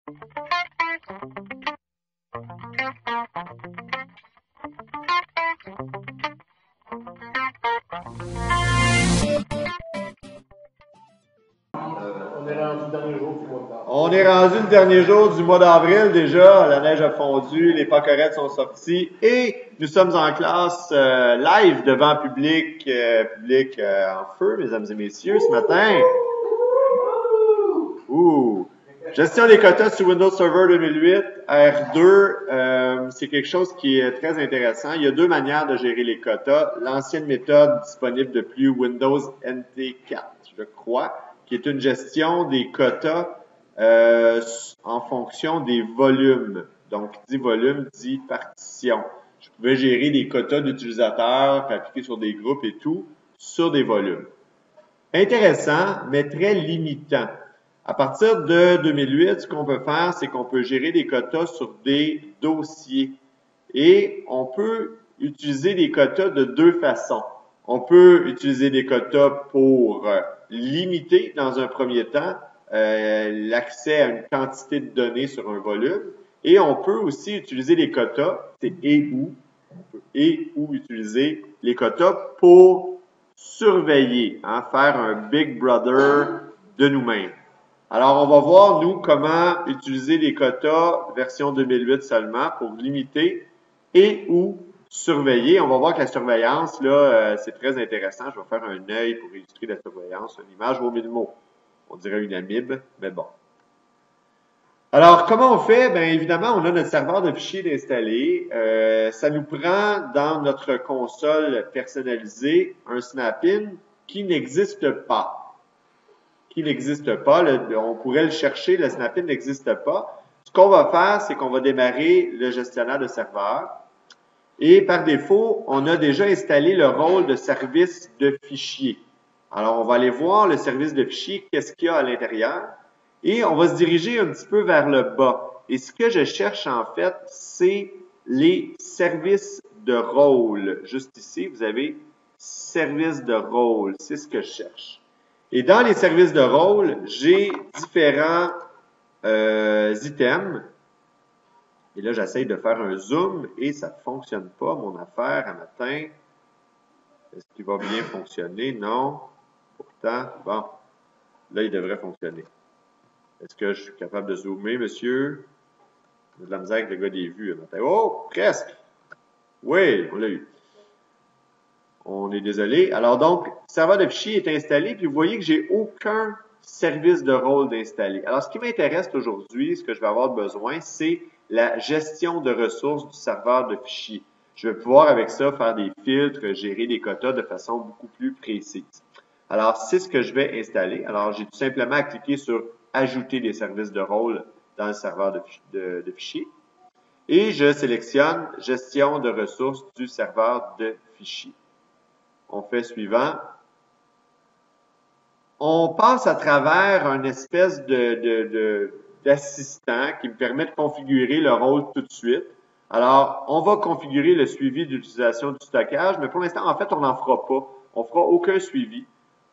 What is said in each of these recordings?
On est rendu le dernier jour du mois d'avril déjà, la neige a fondu, les panquerettes sont sorties et nous sommes en classe live devant public en feu, mesdames et messieurs, ce matin. Gestion des quotas sur Windows Server 2008, R2, c'est quelque chose qui est très intéressant. Il y a deux manières de gérer les quotas. L'ancienne méthode disponible depuis Windows NT4, je crois, qui est une gestion des quotas en fonction des volumes. Donc, dit volume, dit partition. Je pouvais gérer des quotas d'utilisateurs, appliquer sur des groupes et tout, sur des volumes. Intéressant, mais très limitant. À partir de 2008, ce qu'on peut faire, c'est qu'on peut gérer des quotas sur des dossiers. Et on peut utiliser des quotas de deux façons. On peut utiliser des quotas pour limiter, dans un premier temps, l'accès à une quantité de données sur un volume. Et on peut aussi utiliser les quotas, c'est ou utiliser les quotas pour surveiller, faire un Big Brother de nous-mêmes. Alors, on va voir, nous, comment utiliser les quotas version 2008 seulement pour limiter et ou surveiller. On va voir que la surveillance, là, c'est très intéressant. Je vais faire un œil pour illustrer la surveillance. Une image vaut 1000 mots. On dirait une amibe, mais bon. Alors, comment on fait? Bien, évidemment, on a notre serveur de fichiers installé. Ça nous prend dans notre console personnalisée un snap-in qui n'existe pas. On pourrait le chercher, le snap-in n'existe pas. Ce qu'on va faire, c'est qu'on va démarrer le gestionnaire de serveur. Et par défaut, on a déjà installé le rôle de service de fichier. Alors, on va aller voir le service de fichier, qu'est-ce qu'il y a à l'intérieur. Et on va se diriger un petit peu vers le bas. Et ce que je cherche, en fait, c'est les services de rôle. Juste ici, vous avez service de rôle. C'est ce que je cherche. Et dans les services de rôle, j'ai différents items. Et là, j'essaye de faire un zoom et ça ne fonctionne pas, mon affaire, à matin. Est-ce qu'il va bien fonctionner? Non. Pourtant, bon, là, il devrait fonctionner. Est-ce que je suis capable de zoomer, monsieur? J'ai de la misère avec le gars des vues, à matin. Oh, presque! Oui, on l'a eu. On est désolé. Alors donc, le serveur de fichiers est installé, puis vous voyez que j'ai aucun service de rôle d'installer. Alors, ce qui m'intéresse aujourd'hui, ce que je vais avoir besoin, c'est la gestion de ressources du serveur de fichiers. Je vais pouvoir avec ça faire des filtres, gérer des quotas de façon beaucoup plus précise. Alors, c'est ce que je vais installer. Alors, j'ai tout simplement à cliquer sur « Ajouter des services de rôle dans le serveur de fichiers ». Et je sélectionne « Gestion de ressources du serveur de fichiers ». On fait suivant. On passe à travers une espèce d'assistant qui me permet de configurer le rôle tout de suite. Alors, on va configurer le suivi d'utilisation du stockage, mais pour l'instant, en fait, on n'en fera pas. On fera aucun suivi.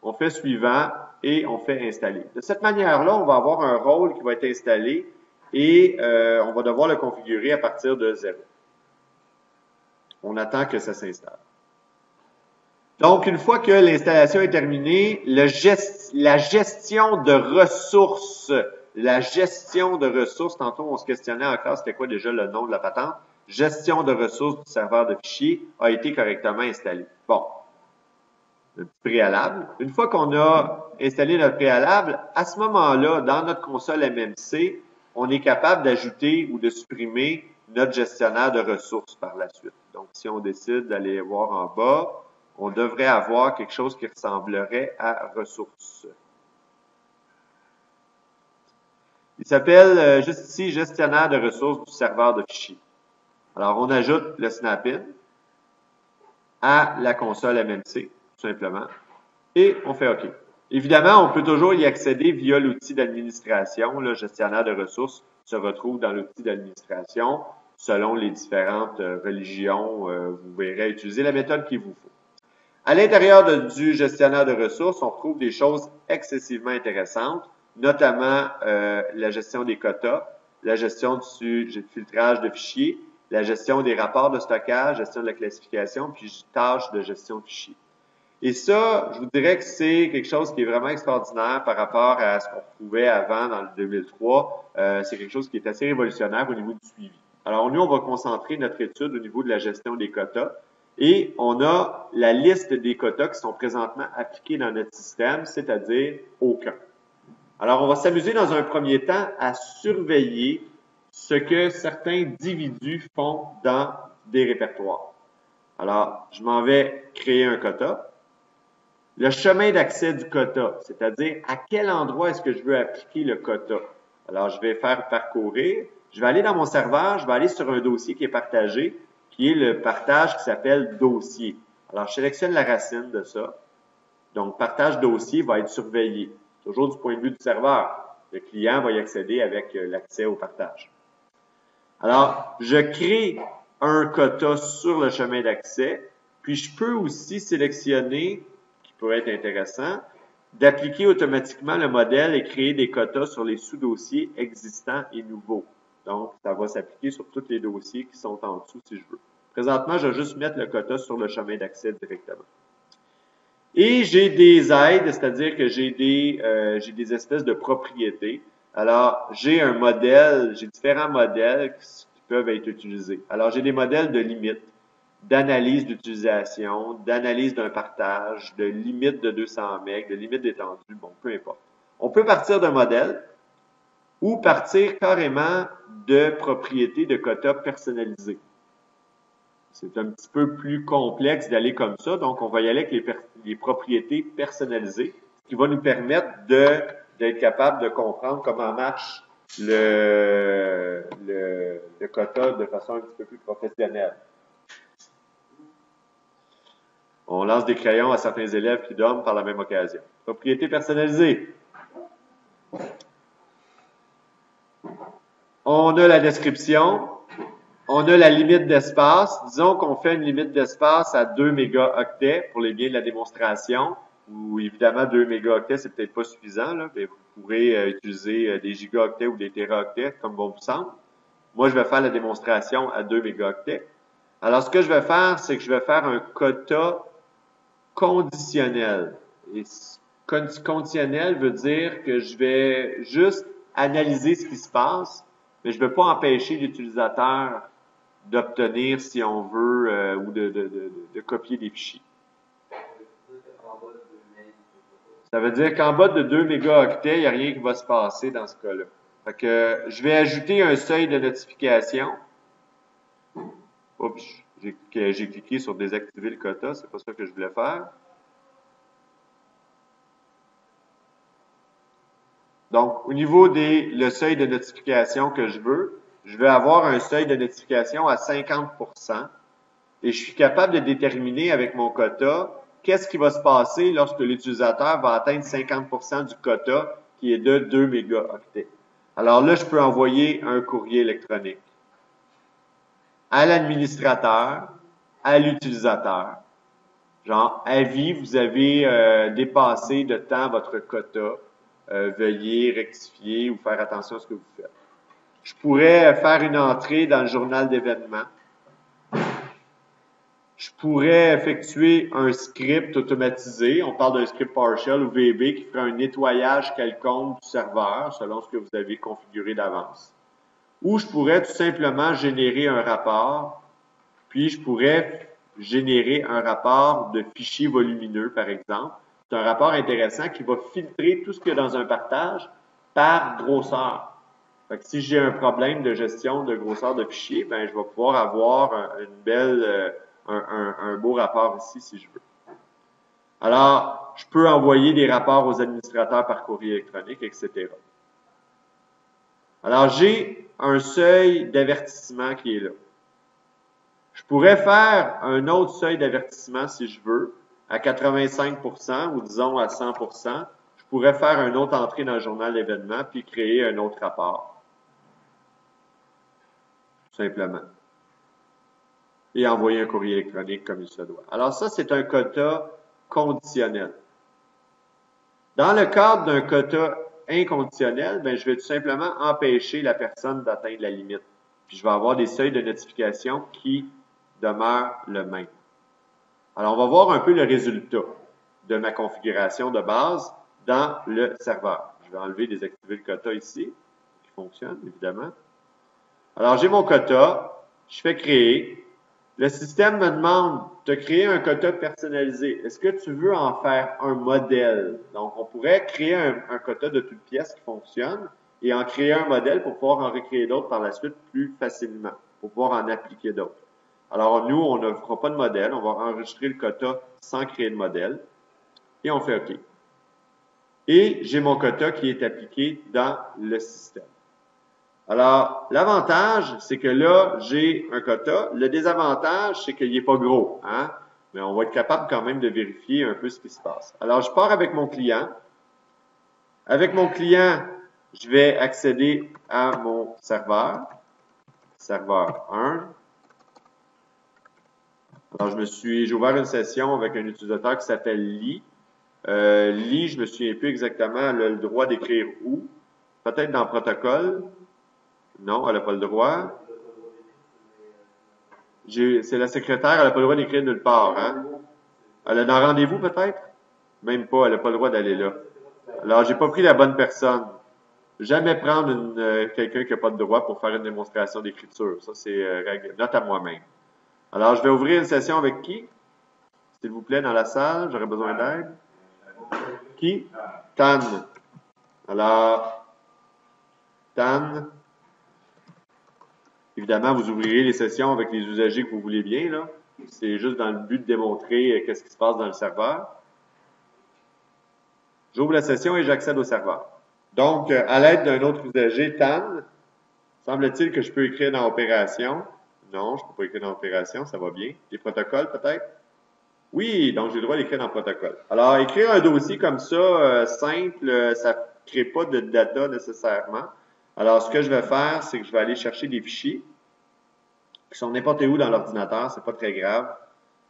On fait suivant et on fait installer. De cette manière-là, on va avoir un rôle qui va être installé et on va devoir le configurer à partir de 0. On attend que ça s'installe. Donc, une fois que l'installation est terminée, la gestion de ressources, tantôt on se questionnait en classe, c'était quoi déjà le nom de la patente? Gestion de ressources du serveur de fichiers a été correctement installée. Bon, un petit préalable. Une fois qu'on a installé notre préalable, à ce moment-là, dans notre console MMC, on est capable d'ajouter ou de supprimer notre gestionnaire de ressources par la suite. Donc, si on décide d'aller voir en bas, on devrait avoir quelque chose qui ressemblerait à ressources. Il s'appelle juste ici gestionnaire de ressources du serveur de fichiers. Alors, on ajoute le snap-in à la console MMC, tout simplement, et on fait OK. Évidemment, on peut toujours y accéder via l'outil d'administration. Le gestionnaire de ressources se retrouve dans l'outil d'administration. Selon les différentes religions, vous verrez utiliser la méthode qu'il vous faut. À l'intérieur du gestionnaire de ressources, on retrouve des choses excessivement intéressantes, notamment la gestion des quotas. la gestion du filtrage de fichiers, la gestion des rapports de stockage, gestion de la classification, puis tâches de gestion de fichiers. Et ça, je vous dirais que c'est quelque chose qui est vraiment extraordinaire par rapport à ce qu'on trouvait avant dans le 2003. C'est quelque chose qui est assez révolutionnaire au niveau du suivi. Alors, nous, on va concentrer notre étude au niveau de la gestion des quotas. Et on a la liste des quotas qui sont présentement appliqués dans notre système, c'est-à-dire aucun. Alors, on va s'amuser dans un premier temps à surveiller ce que certains individus font dans des répertoires. Alors, je m'en vais créer un quota. Le chemin d'accès du quota, c'est-à-dire à quel endroit est-ce que je veux appliquer le quota. Alors, je vais faire parcourir. Je vais aller dans mon serveur, je vais aller sur un dossier qui est partagé, qui est le partage qui s'appelle dossier. Alors, je sélectionne la racine de ça. Donc, partage dossier va être surveillé. Toujours du point de vue du serveur. Le client va y accéder avec l'accès au partage. Alors, je crée un quota sur le chemin d'accès, puis je peux aussi sélectionner, qui pourrait être intéressant, d'appliquer automatiquement le modèle et créer des quotas sur les sous-dossiers existants et nouveaux. Donc, ça va s'appliquer sur tous les dossiers qui sont en dessous si je veux. Présentement, je vais juste mettre le quota sur le chemin d'accès directement. Et j'ai des aides, c'est-à-dire que j'ai des espèces de propriétés. Alors, j'ai un modèle, j'ai différents modèles qui peuvent être utilisés. Alors, j'ai des modèles de limites, d'analyse d'utilisation, d'analyse d'un partage, de limite de 200 MB, de limite d'étendue, bon, peu importe. On peut partir d'un modèle ou partir carrément de propriétés de quotas personnalisées. C'est un petit peu plus complexe d'aller comme ça, donc on va y aller avec les propriétés personnalisées, ce qui va nous permettre d'être capable de comprendre comment marche le quota de façon un petit peu plus professionnelle. On lance des crayons à certains élèves qui dorment par la même occasion. Propriété personnalisée. On a la description. On a la limite d'espace. Disons qu'on fait une limite d'espace à 2 mégaoctets pour les biens de la démonstration. Ou évidemment, 2 mégaoctets, c'est peut-être pas suffisant, là, mais vous pourrez utiliser des gigaoctets ou des téraoctets, comme bon vous semble. Moi, je vais faire la démonstration à 2 mégaoctets. Alors, ce que je vais faire, c'est que je vais faire un quota conditionnel. Et conditionnel veut dire que je vais juste analyser ce qui se passe, mais je ne vais pas empêcher l'utilisateur d'obtenir, si on veut, ou de copier des fichiers. Ça veut dire qu'en bas de 2 mégaoctets, il n'y a rien qui va se passer dans ce cas-là. Fait que je vais ajouter un seuil de notification. Oups, j'ai cliqué sur désactiver le quota, c'est pas ça que je voulais faire. Donc, au niveau le seuil de notification que je veux, je vais avoir un seuil de notification à 50%. Et je suis capable de déterminer avec mon quota qu'est-ce qui va se passer lorsque l'utilisateur va atteindre 50% du quota qui est de 2 mégaoctets. Alors là, je peux envoyer un courrier électronique à l'administrateur, à l'utilisateur. Genre, avis, vous avez dépassé de temps votre quota. Veuillez rectifier ou faire attention à ce que vous faites. Je pourrais faire une entrée dans le journal d'événements. Je pourrais effectuer un script automatisé. On parle d'un script PowerShell ou VB qui ferait un nettoyage quelconque du serveur selon ce que vous avez configuré d'avance. Ou je pourrais tout simplement générer un rapport, puis je pourrais générer un rapport de fichiers volumineux, par exemple. C'est un rapport intéressant qui va filtrer tout ce qu'il y a dans un partage par grosseur. Fait que si j'ai un problème de gestion de grosseur de fichier, ben je vais pouvoir avoir un beau rapport ici si je veux. Alors, je peux envoyer des rapports aux administrateurs par courrier électronique, etc. Alors, j'ai un seuil d'avertissement qui est là. Je pourrais faire un autre seuil d'avertissement si je veux, à 85% ou disons à 100%. Je pourrais faire une autre entrée dans le journal d'événements puis créer un autre rapport. Tout simplement. Et envoyer un courrier électronique comme il se doit. Alors ça, c'est un quota conditionnel. Dans le cadre d'un quota inconditionnel, ben, je vais tout simplement empêcher la personne d'atteindre la limite. Puis je vais avoir des seuils de notification qui demeurent le même. Alors, on va voir un peu le résultat de ma configuration de base dans le serveur. Je vais enlever, désactiver le quota ici, qui fonctionne évidemment. Alors, j'ai mon quota, je fais créer. Le système me demande de créer un quota personnalisé. Est-ce que tu veux en faire un modèle? Donc, on pourrait créer un quota de toutes pièces qui fonctionne et en créer un modèle pour pouvoir en recréer d'autres par la suite plus facilement, pour pouvoir en appliquer d'autres. Alors, nous, on ne fera pas de modèle. On va enregistrer le quota sans créer de modèle. Et on fait OK. Et j'ai mon quota qui est appliqué dans le système. Alors, l'avantage, c'est que là, j'ai un quota. Le désavantage, c'est qu'il n'est pas gros, hein? Mais on va être capable quand même de vérifier un peu ce qui se passe. Alors, je pars avec mon client. Avec mon client, je vais accéder à mon serveur. Serveur 1. Alors, j'ai ouvert une session avec un utilisateur qui s'appelle Lee. Lee, je me souviens plus exactement, elle a le droit d'écrire où? Peut-être dans le protocole. Non, elle n'a pas le droit. C'est la secrétaire, elle n'a pas le droit d'écrire nulle part, hein? Elle a un rendez-vous peut-être? Même pas, elle n'a pas le droit d'aller là. Alors, j'ai pas pris la bonne personne. Jamais prendre quelqu'un qui n'a pas de droit pour faire une démonstration d'écriture. Ça, c'est note à moi-même. Alors, je vais ouvrir une session avec qui? S'il vous plaît, dans la salle, j'aurais besoin d'aide. Qui? Tan. Alors, Tan. Évidemment, vous ouvrirez les sessions avec les usagers que vous voulez bien, là. C'est juste dans le but de démontrer qu'est-ce qui se passe dans le serveur. J'ouvre la session et j'accède au serveur. Donc, à l'aide d'un autre usager, Tan, semble-t-il que je peux écrire dans Opération. Non, je ne peux pas écrire dans Opération, ça va bien. Les protocoles, peut-être? Oui, donc j'ai le droit d'écrire dans Protocole. Alors, écrire un dossier comme ça, simple, ça ne crée pas de data nécessairement. Alors, ce que je vais faire, c'est que je vais aller chercher des fichiers qui sont n'importe où dans l'ordinateur, c'est pas très grave,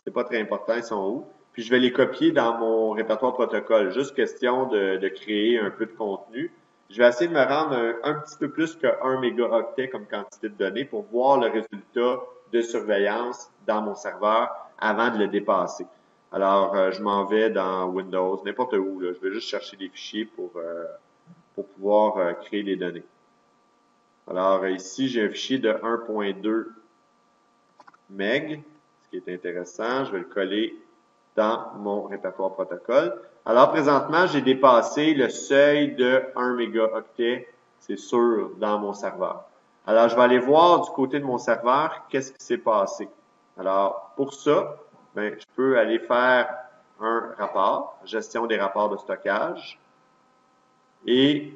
c'est pas très important, ils sont où. Puis je vais les copier dans mon répertoire protocole. Juste question de créer un peu de contenu. Je vais essayer de me rendre un petit peu plus que 1 mégaoctet comme quantité de données pour voir le résultat de surveillance dans mon serveur avant de le dépasser. Alors, je m'en vais dans Windows, n'importe où. Là. Je vais juste chercher des fichiers pour pouvoir créer des données. Alors, ici, j'ai un fichier de 1.2 MB, ce qui est intéressant. Je vais le coller dans mon répertoire protocole. Alors, présentement, j'ai dépassé le seuil de 1 mégaoctet, c'est sûr, dans mon serveur. Alors, je vais aller voir du côté de mon serveur qu'est-ce qui s'est passé. Alors, pour ça, ben, je peux aller faire un rapport, gestion des rapports de stockage, et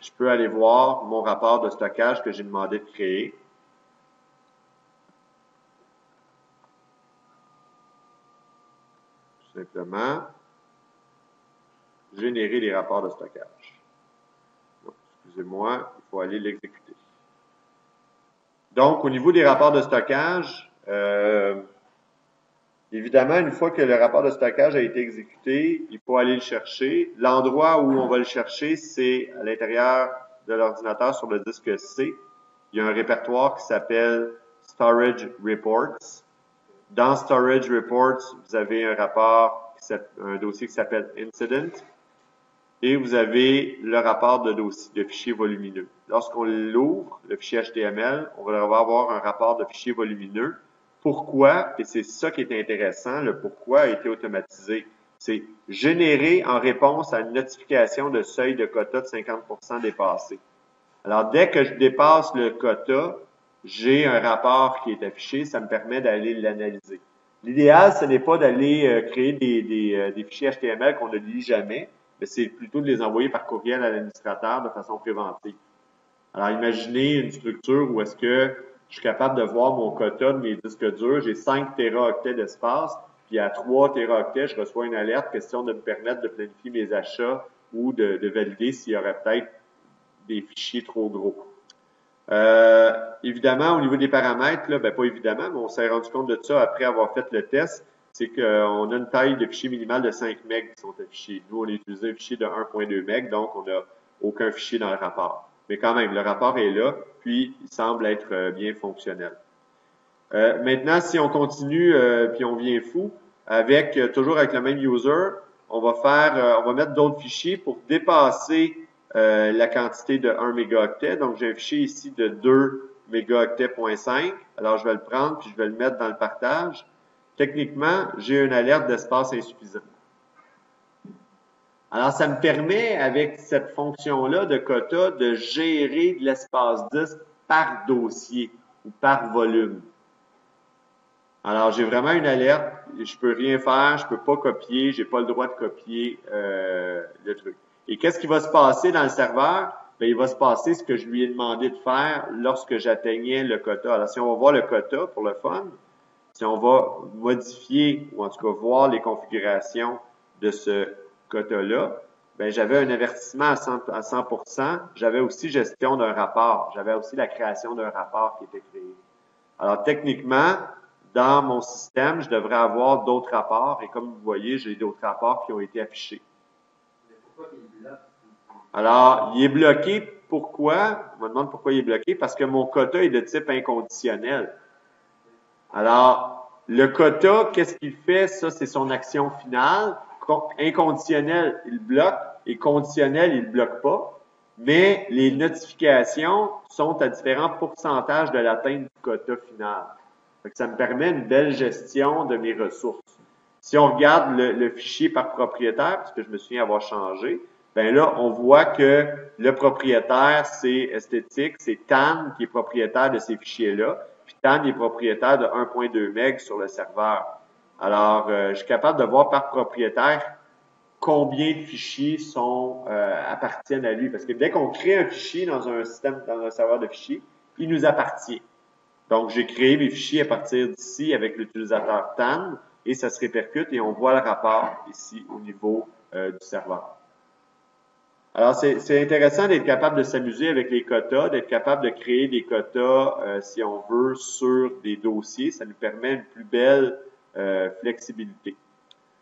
je peux aller voir mon rapport de stockage que j'ai demandé de créer. Tout simplement, générer les rapports de stockage. Excusez-moi, il faut aller l'exécuter. Donc, au niveau des rapports de stockage, évidemment, une fois que le rapport de stockage a été exécuté, il faut aller le chercher. L'endroit où on va le chercher, c'est à l'intérieur de l'ordinateur sur le disque C. Il y a un répertoire qui s'appelle Storage Reports. Dans Storage Reports, vous avez un dossier qui s'appelle Incident. Et vous avez le rapport de fichier volumineux. Lorsqu'on l'ouvre, le fichier HTML, on va avoir un rapport de fichier volumineux. Pourquoi? Et c'est ça qui est intéressant, le pourquoi a été automatisé. C'est généré en réponse à une notification de seuil de quota de 50% dépassé. Alors, dès que je dépasse le quota, j'ai un rapport qui est affiché, ça me permet d'aller l'analyser. L'idéal, ce n'est pas d'aller créer des fichiers HTML qu'on ne lit jamais, mais c'est plutôt de les envoyer par courriel à l'administrateur de façon préventive. Alors, imaginez une structure où est-ce que je suis capable de voir mon quota de mes disques durs. J'ai 5 téraoctets d'espace, puis à 3 téraoctets, je reçois une alerte, question de me permettre de planifier mes achats ou de valider s'il y aurait peut-être des fichiers trop gros. Évidemment, au niveau des paramètres, là, ben pas évidemment, mais on s'est rendu compte de ça après avoir fait le test. c'est qu'on a une taille de fichier minimale de 5 MB qui sont affichés. Nous, on a utilisé un fichier de 1.2 MB, donc on n'a aucun fichier dans le rapport. Mais quand même, le rapport est là, puis il semble être bien fonctionnel. Maintenant, si on continue, puis on vient fou, toujours avec le même user, on va mettre d'autres fichiers pour dépasser la quantité de 1 mégaoctet. Donc, j'ai un fichier ici de 2 mégaoctets.5. Alors, je vais le prendre, puis je vais le mettre dans le partage. Techniquement, j'ai une alerte d'espace insuffisant. Alors, ça me permet, avec cette fonction-là de quota, de gérer de l'espace disque par dossier ou par volume. Alors, j'ai vraiment une alerte, je peux rien faire, je peux pas copier, j'ai pas le droit de copier le truc. Et qu'est-ce qui va se passer dans le serveur? Bien, il va se passer ce que je lui ai demandé de faire lorsque j'atteignais le quota. Alors, si on va voir le quota pour le fun, si on va modifier, ou en tout cas voir les configurations de ce quota-là, bien, j'avais un avertissement à 100%, j'avais aussi gestion d'un rapport, j'avais aussi la création d'un rapport qui était créé. Alors, techniquement, dans mon système, je devrais avoir d'autres rapports, et comme vous voyez, j'ai d'autres rapports qui ont été affichés. Mais pourquoi il bloque? Alors, il est bloqué, pourquoi? On me demande pourquoi il est bloqué, parce que mon quota est de type inconditionnel. Alors, le quota, qu'est-ce qu'il fait? Ça, c'est son action finale. Inconditionnel, il bloque, et conditionnel, il ne bloque pas. Mais les notifications sont à différents pourcentages de l'atteinte du quota final. Donc, ça me permet une belle gestion de mes ressources. Si on regarde le fichier par propriétaire, parce que je me souviens avoir changé, ben là, on voit que le propriétaire, c'est esthétique, c'est TAN qui est propriétaire de ces fichiers-là, puis TAN est propriétaire de 1.2 MB sur le serveur. Alors, je suis capable de voir par propriétaire combien de fichiers appartiennent à lui. Parce que dès qu'on crée un fichier dans un système, dans un serveur de fichiers, il nous appartient. Donc, j'ai créé mes fichiers à partir d'ici avec l'utilisateur TAN et ça se répercute et on voit le rapport ici au niveau du serveur. Alors, c'est intéressant d'être capable de s'amuser avec les quotas, d'être capable de créer des quotas, si on veut, sur des dossiers. Ça nous permet une plus belle flexibilité.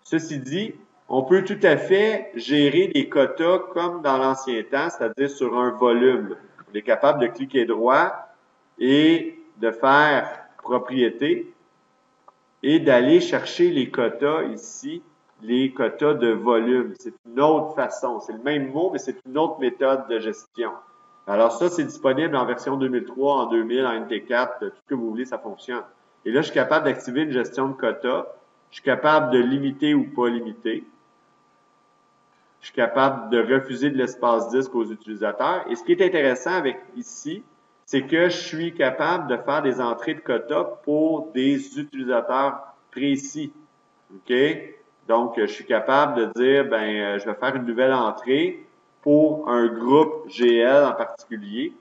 Ceci dit, on peut tout à fait gérer des quotas comme dans l'ancien temps, c'est-à-dire sur un volume. On est capable de cliquer droit et de faire propriété et d'aller chercher les quotas ici, les quotas de volume. C'est une autre façon. C'est le même mot, mais c'est une autre méthode de gestion. Alors ça, c'est disponible en version 2003, en 2000, en NT4, tout ce que vous voulez, ça fonctionne. Et là, je suis capable d'activer une gestion de quotas. Je suis capable de limiter ou pas limiter. Je suis capable de refuser de l'espace disque aux utilisateurs. Et ce qui est intéressant avec ici, c'est que je suis capable de faire des entrées de quotas pour des utilisateurs précis. OK? Donc, je suis capable de dire, je vais faire une nouvelle entrée pour un groupe GL en particulier.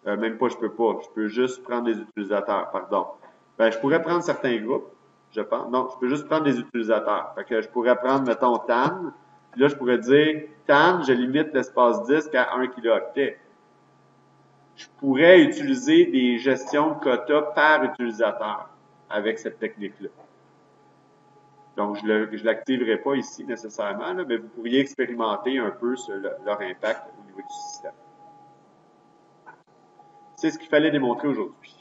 Même pas, je peux juste prendre des utilisateurs, pardon. Je pourrais prendre certains groupes, je pense. Non, je peux juste prendre des utilisateurs. Fait que je pourrais prendre, mettons, TAN. Puis là, je pourrais dire, TAN, je limite l'espace disque à 1 kilooctet. Je pourrais utiliser des gestions de quotas par utilisateur avec cette technique-là. Donc, je l'activerai pas ici nécessairement, là, mais vous pourriez expérimenter un peu leur impact au niveau du système. C'est ce qu'il fallait démontrer aujourd'hui.